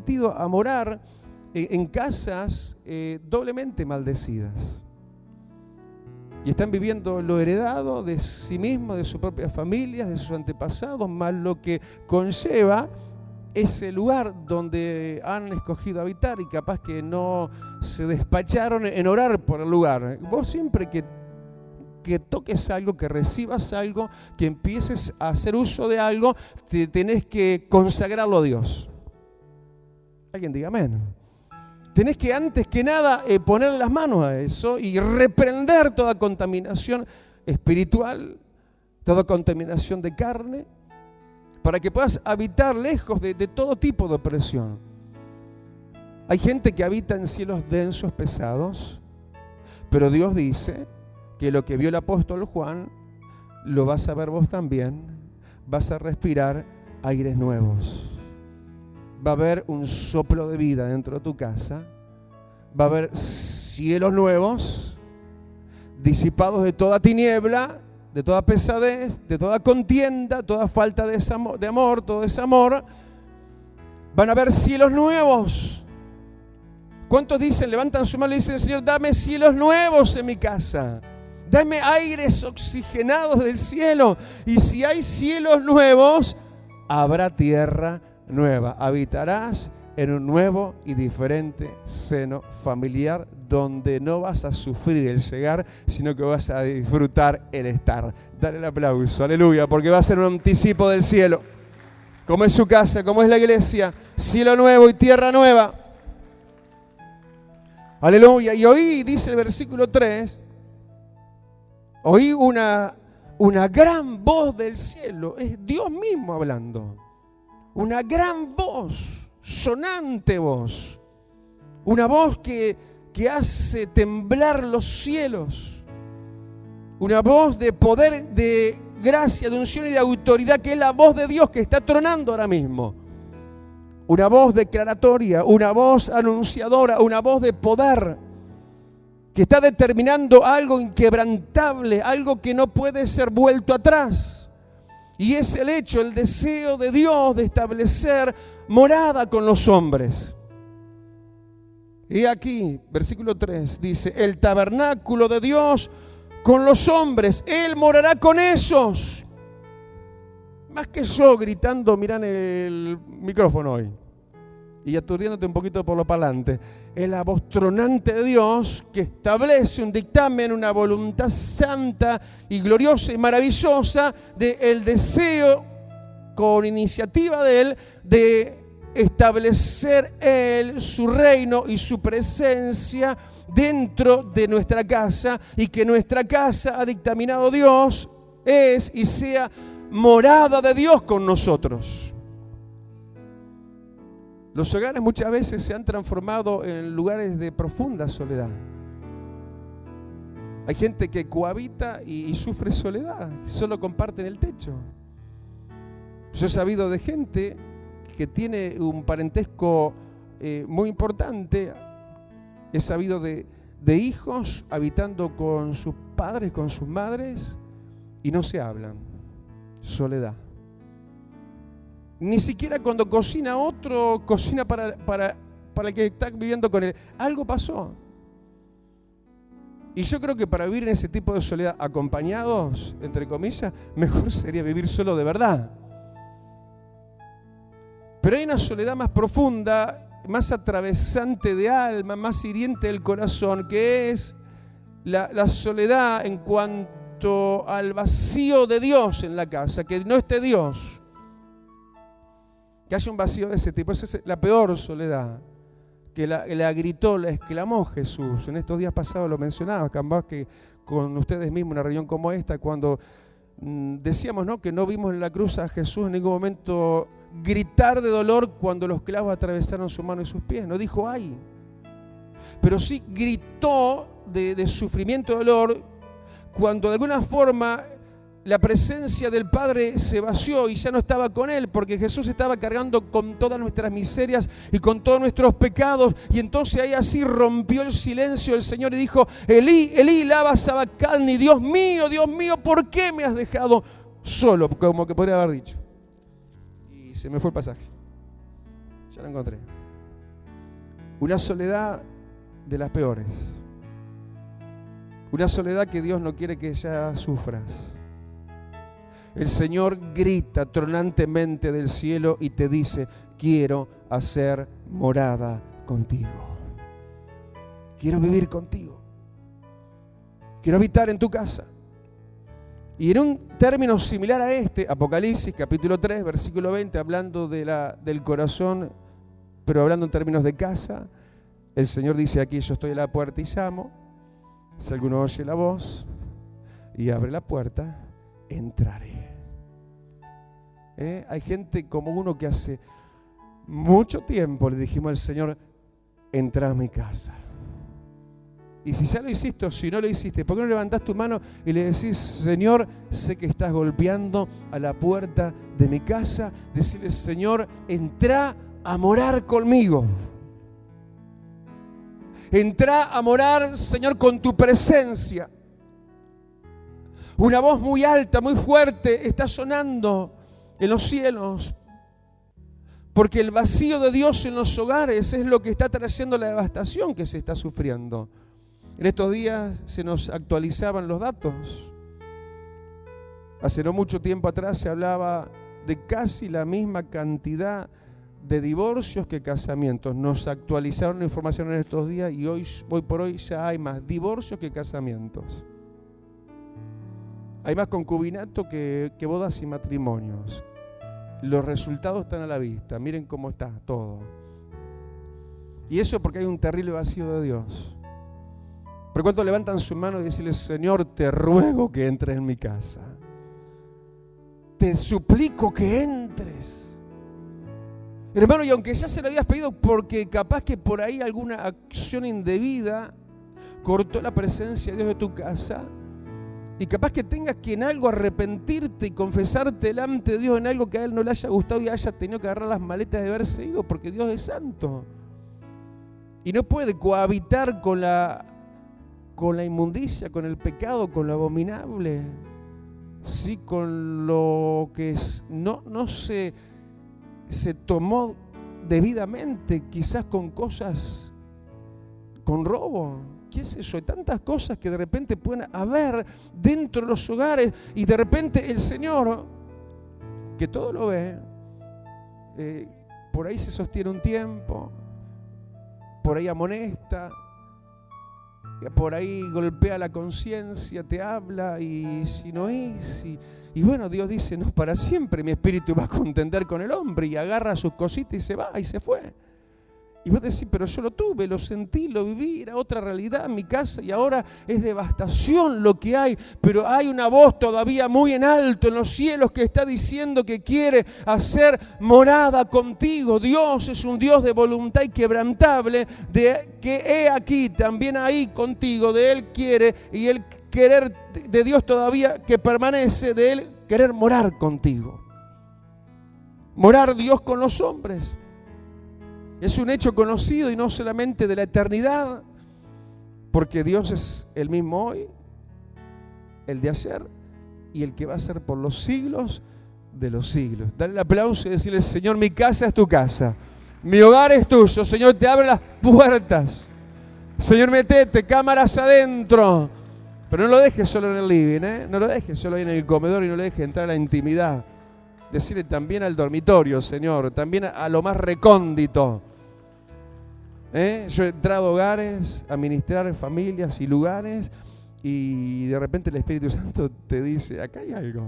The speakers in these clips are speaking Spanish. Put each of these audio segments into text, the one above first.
metido a morar en casas doblemente maldecidas. Y están viviendo lo heredado de sí mismos, de sus propias familias, de sus antepasados, más lo que conlleva ese lugar donde han escogido habitar, y capaz que no se despacharon en orar por el lugar. Vos siempre que toques algo, que recibas algo, que empieces a hacer uso de algo, te tenés que consagrarlo a Dios. Alguien diga amén. Tenés que antes que nada poner las manos a eso y reprender toda contaminación espiritual, toda contaminación de carne, para que puedas habitar lejos de todo tipo de opresión. Hay gente que habita en cielos densos, pesados, pero Dios dice que lo que vio el apóstol Juan, lo vas a ver vos también. Vas a respirar aires nuevos. Va a haber un soplo de vida dentro de tu casa. Va a haber cielos nuevos, disipados de toda tiniebla, de toda pesadez, de toda contienda, toda falta de amor, todo desamor. Van a haber cielos nuevos. ¿Cuántos dicen, levantan su mano y dicen, Señor, dame cielos nuevos en mi casa? Dame aires oxigenados del cielo. Y si hay cielos nuevos, habrá tierra nueva. Habitarás en un nuevo y diferente seno familiar, donde no vas a sufrir el llegar, sino que vas a disfrutar el estar. Dale el aplauso, aleluya, porque va a ser un anticipo del cielo. Como es su casa, como es la iglesia, cielo nuevo y tierra nueva. Aleluya. Y oí, dice el versículo 3, oí una gran voz del cielo. Es Dios mismo hablando. Una gran voz, sonante voz. Una voz que hace temblar los cielos. Una voz de poder, de gracia, de unción y de autoridad, que es la voz de Dios que está tronando ahora mismo. Una voz declaratoria, una voz anunciadora, una voz de poder, que está determinando algo inquebrantable, algo que no puede ser vuelto atrás. Y es el hecho, el deseo de Dios de establecer morada con los hombres. Y aquí, versículo 3, dice, el tabernáculo de Dios con los hombres, Él morará con ellos. Más que yo gritando, mirá en el micrófono hoy y aturdiéndote un poquito por lo parlante, es la voz tronante de Dios que establece un dictamen, una voluntad santa y gloriosa y maravillosa del deseo, con iniciativa de Él, de establecer Él su reino y su presencia dentro de nuestra casa, y que nuestra casa, ha dictaminado Dios, es y sea morada de Dios con nosotros. Los hogares muchas veces se han transformado en lugares de profunda soledad. Hay gente que cohabita y sufre soledad, solo comparten el techo. Yo he sabido de gente que tiene un parentesco muy importante. He sabido de hijos habitando con sus padres, con sus madres, y no se hablan. Soledad. Ni siquiera cuando cocina otro, cocina para el que está viviendo con él. Algo pasó. Y yo creo que para vivir en ese tipo de soledad acompañados, entre comillas, mejor sería vivir solo de verdad. Pero hay una soledad más profunda, más atravesante de alma, más hiriente del corazón, que es la soledad en cuanto al vacío de Dios en la casa, que no esté Dios. Que haya un vacío de ese tipo. Esa es la peor soledad, que la gritó, la exclamó Jesús. En estos días pasados lo mencionaba, capaz que con ustedes mismos, una reunión como esta, cuando decíamos, ¿no?, que no vimos en la cruz a Jesús en ningún momento gritar de dolor cuando los clavos atravesaron su mano y sus pies. No dijo ay, pero sí gritó de sufrimiento y dolor cuando de alguna forma la presencia del Padre se vació y ya no estaba con Él, porque Jesús estaba cargando con todas nuestras miserias y con todos nuestros pecados. Y entonces ahí así rompió el silencio el Señor y dijo, Elí, Elí, lama sabactani, Dios mío, ¿por qué me has dejado solo? Como que podría haber dicho. Y se me fue el pasaje, ya lo encontré. Una soledad de las peores. Una soledad que Dios no quiere que ya sufras. El Señor grita tronantemente del cielo y te dice: quiero hacer morada contigo. Quiero vivir contigo. Quiero habitar en tu casa. Y en un término similar a este, Apocalipsis capítulo 3, versículo 20, hablando del corazón, pero hablando en términos de casa, el Señor dice: aquí yo estoy a la puerta y llamo. Si alguno oye la voz y abre la puerta, entraré. Hay gente como uno que hace mucho tiempo le dijimos al Señor: entra a mi casa. Y si ya lo hiciste o si no lo hiciste, ¿por qué no levantás tu mano y le decís: Señor, sé que estás golpeando a la puerta de mi casa? Decirle: Señor, entrá a morar conmigo. Entrá a morar, Señor, con tu presencia. Una voz muy alta, muy fuerte está sonando en los cielos, porque el vacío de Dios en los hogares es lo que está trayendo la devastación que se está sufriendo. En estos días se nos actualizaban los datos. Hace no mucho tiempo atrás se hablaba de casi la misma cantidad de divorcios que casamientos. Nos actualizaron la información en estos días y hoy por hoy ya hay más divorcios que casamientos. Hay más concubinato que bodas y matrimonios. Los resultados están a la vista. Miren cómo está todo. Y eso porque hay un terrible vacío de Dios. ¿Por cuánto levantan su mano y decirle: Señor, te ruego que entres en mi casa? Te suplico que entres. Hermano, y aunque ya se lo habías pedido porque capaz que por ahí alguna acción indebida cortó la presencia de Dios de tu casa, y capaz que tengas que en algo arrepentirte y confesarte delante de Dios en algo que a Él no le haya gustado y haya tenido que agarrar las maletas de haberse ido, porque Dios es santo. Y no puede cohabitar con la inmundicia, con el pecado, con lo abominable, sí, con lo que no se tomó debidamente, quizás con cosas, con robo, qué sé yo, hay tantas cosas que de repente pueden haber dentro de los hogares, y de repente el Señor, que todo lo ve, por ahí se sostiene un tiempo, por ahí amonesta, por ahí golpea la conciencia, te habla, y si no es, y bueno, Dios dice: no, para siempre mi espíritu va a contender con el hombre, y agarra sus cositas y se va, y se fue. Y vos decís: pero yo lo tuve, lo sentí, lo viví, era otra realidad en mi casa, y ahora es devastación lo que hay. Pero hay una voz todavía muy en alto en los cielos que está diciendo que quiere hacer morada contigo. Dios es un Dios de voluntad inquebrantable, de que he aquí también ahí contigo, de Él quiere, y el querer de Dios todavía que permanece, de Él querer morar contigo. Morar Dios con los hombres. Es un hecho conocido, y no solamente de la eternidad, porque Dios es el mismo hoy, el de ayer y el que va a ser por los siglos de los siglos. Dale el aplauso y decirle: Señor, mi casa es tu casa, mi hogar es tuyo. Señor, te abre las puertas. Señor, metete cámaras adentro, pero no lo dejes solo en el living, no lo dejes solo ahí en el comedor, y no lo dejes entrar a la intimidad. Decirle también al dormitorio, Señor, también a lo más recóndito. Yo he entrado a hogares, a ministrar familias y lugares, y de repente el Espíritu Santo te dice: acá hay algo.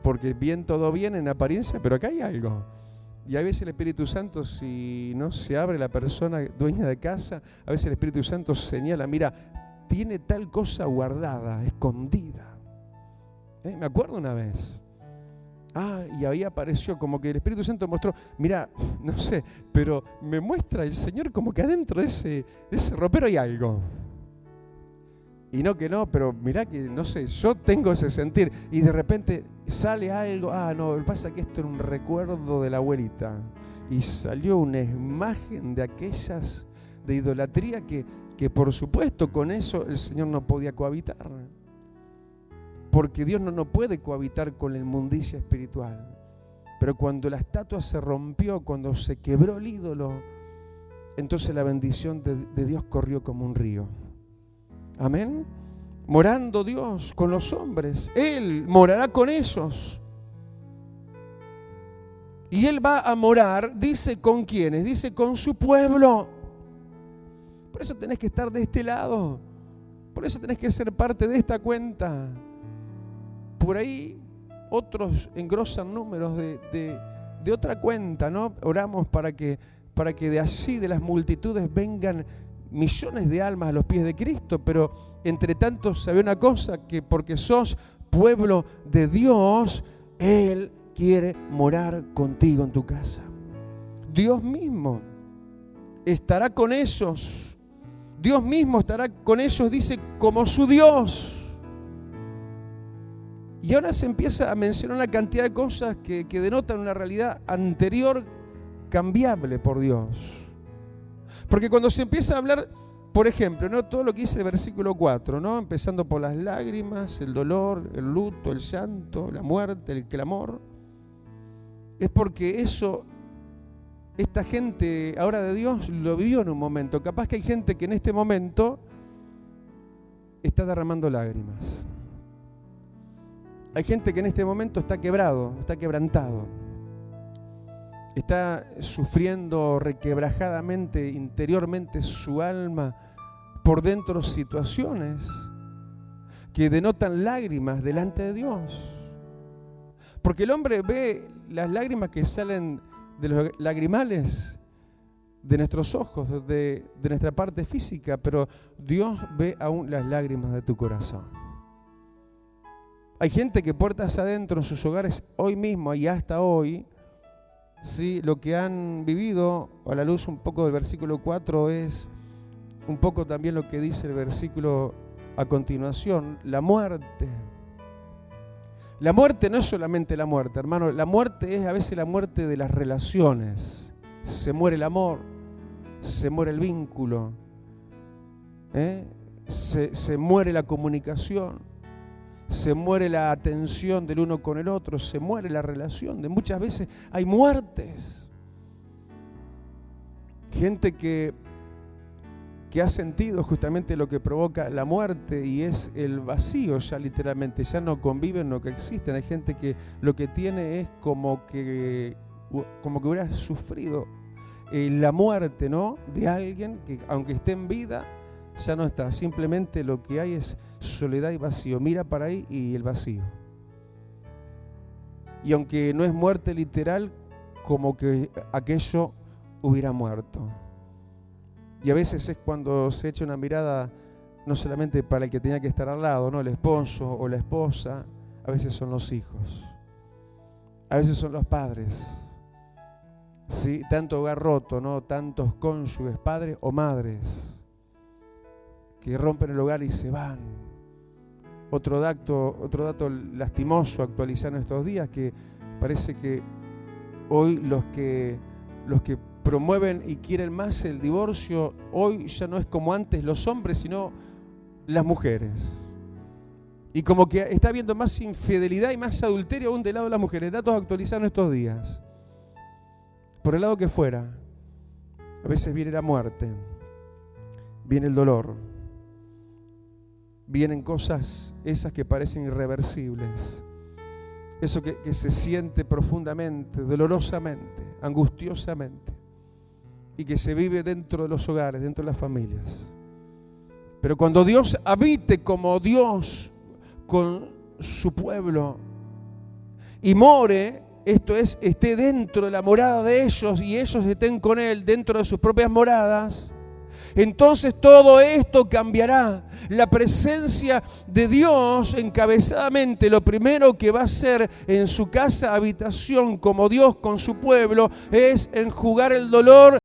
Porque bien, todo bien en apariencia, pero acá hay algo. Y a veces el Espíritu Santo, si no se abre la persona dueña de casa, a veces el Espíritu Santo señala: mira, tiene tal cosa guardada, escondida. Me acuerdo una vez. Y ahí apareció, como que el Espíritu Santo mostró: mira, no sé, pero me muestra el Señor como que adentro de ese ropero hay algo. Y no, pero mirá que, no sé, yo tengo ese sentir. Y de repente sale algo: no, lo que pasa es que esto era un recuerdo de la abuelita. Y salió una imagen de aquellas de idolatría que por supuesto con eso el Señor no podía cohabitar. Porque Dios no puede cohabitar con la inmundicia espiritual. Pero cuando la estatua se rompió, cuando se quebró el ídolo, entonces la bendición de Dios corrió como un río. Amén. Morando Dios con los hombres, Él morará con ellos. Y Él va a morar, dice, ¿con quiénes? Dice, con su pueblo. Por eso tenés que estar de este lado. Por eso tenés que ser parte de esta cuenta. Por ahí otros engrosan números de otra cuenta, ¿no? Oramos para que de allí, de las multitudes, vengan millones de almas a los pies de Cristo. Pero entre tanto, sabe una cosa, que porque sos pueblo de Dios, Él quiere morar contigo en tu casa. Dios mismo estará con ellos. Dios mismo estará con ellos, dice, como su Dios. Y ahora se empieza a mencionar una cantidad de cosas que denotan una realidad anterior cambiable por Dios. Porque cuando se empieza a hablar, por ejemplo, ¿no? Todo lo que dice el versículo 4, ¿no? Empezando por las lágrimas, el dolor, el luto, el llanto, la muerte, el clamor, es porque eso, esta gente ahora de Dios lo vivió en un momento. Capaz que hay gente que en este momento está derramando lágrimas. Hay gente que en este momento está quebrado, está quebrantado. Está sufriendo requebrajadamente, interiormente, su alma, por dentro situaciones que denotan lágrimas delante de Dios. Porque el hombre ve las lágrimas que salen de los lagrimales de nuestros ojos, de nuestra parte física, pero Dios ve aún las lágrimas de tu corazón. Hay gente que puertas adentro en sus hogares hoy mismo y hasta hoy, sí, lo que han vivido, a la luz un poco del versículo 4, es un poco también lo que dice el versículo a continuación, la muerte. La muerte no es solamente la muerte, hermano, la muerte es a veces la muerte de las relaciones. Se muere el amor, se muere el vínculo, se muere la comunicación, se muere la atención del uno con el otro, se muere la relación. Muchas veces hay muertes. Gente que ha sentido justamente lo que provoca la muerte, y es el vacío ya literalmente, ya no conviven, no que existen. Hay gente que lo que tiene es como que hubiera sufrido la muerte, ¿no?, de alguien que aunque esté en vida, ya no está. Simplemente lo que hay es soledad y vacío. Mira para ahí y el vacío. Y aunque no es muerte literal, como que aquello hubiera muerto. Y a veces es cuando se echa una mirada no solamente para el que tenía que estar al lado, ¿no?, el esposo o la esposa, a veces son los hijos, a veces son los padres. Sí, tanto hogar roto, ¿no?, tantos cónyuges, padres o madres, que rompen el hogar y se van. Otro dato lastimoso actualizar en estos días, que parece que hoy los que promueven y quieren más el divorcio, hoy ya no es como antes los hombres, sino las mujeres. Y como que está habiendo más infidelidad y más adulterio aún del lado de las mujeres. Datos actualizados en estos días. Por el lado que fuera, a veces viene la muerte, viene el dolor, vienen cosas esas que parecen irreversibles. Eso que se siente profundamente, dolorosamente, angustiosamente, y que se vive dentro de los hogares, dentro de las familias. Pero cuando Dios habite como Dios con su pueblo y more, esto es, esté dentro de la morada de ellos y ellos estén con Él dentro de sus propias moradas, entonces todo esto cambiará. La presencia de Dios encabezadamente, lo primero que va a hacer en su casa habitación como Dios con su pueblo es enjugar el dolor